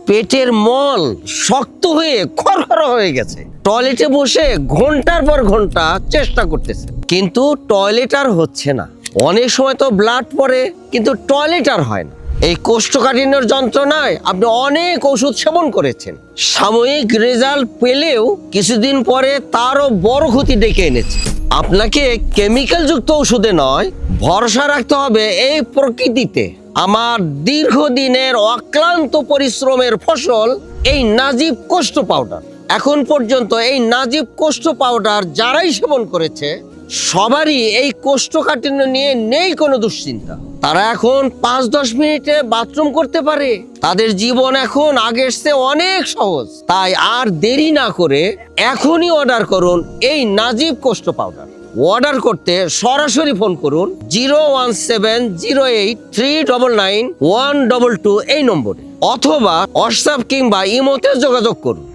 পেটের মল শক্ত হয়ে খরখরা হয়ে গেছে, টয়লেটে বসে ঘন্টার পর ঘন্টা চেষ্টা করতেছে, কিন্তু টয়লেট আর হচ্ছে না। অনেক সময় তো ব্লাড পড়ে, কিন্তু টয়লেট আর হয় না। এই কোষ্ঠকাঠিন্যের যন্ত্রণায় আপনি অনেক ওষুধ সেবন করেছেন, সাময়িক রেজাল্ট পেলেও কিছুদিন পরে তারও বড় ক্ষতি ডেকে এনেছে। আপনাকে কেমিক্যাল যুক্ত ওষুধে নয়, ভরসা রাখতে হবে এই প্রকৃতিতে। আমার দীর্ঘদিনের অক্লান্ত পরিশ্রমের ফসল এই নাজিব কোষ্ঠ পাউডার। এখন পর্যন্ত এই নাজিব কোষ্ঠ পাউডার যারাই সেবন করেছে সবারই এই কোষ্ঠকাঠিন্য নিয়ে নেই কোনো দুশ্চিন্তা। তারা এখন 5-10 মিনিটে বাথরুম করতে পারে। তাদের জীবন এখন আগের চেয়ে অনেক সহজ। তাই আর দেরি না করে এখনই অর্ডার করুন এই নাজিব কোষ্ঠ পাউডার। অর্ডার করতে সরাসরি ফোন করুন 01708399122 এই নম্বরে, অথবা হোয়াটসঅ্যাপ কিংবা ইমোতে যোগাযোগ করুন।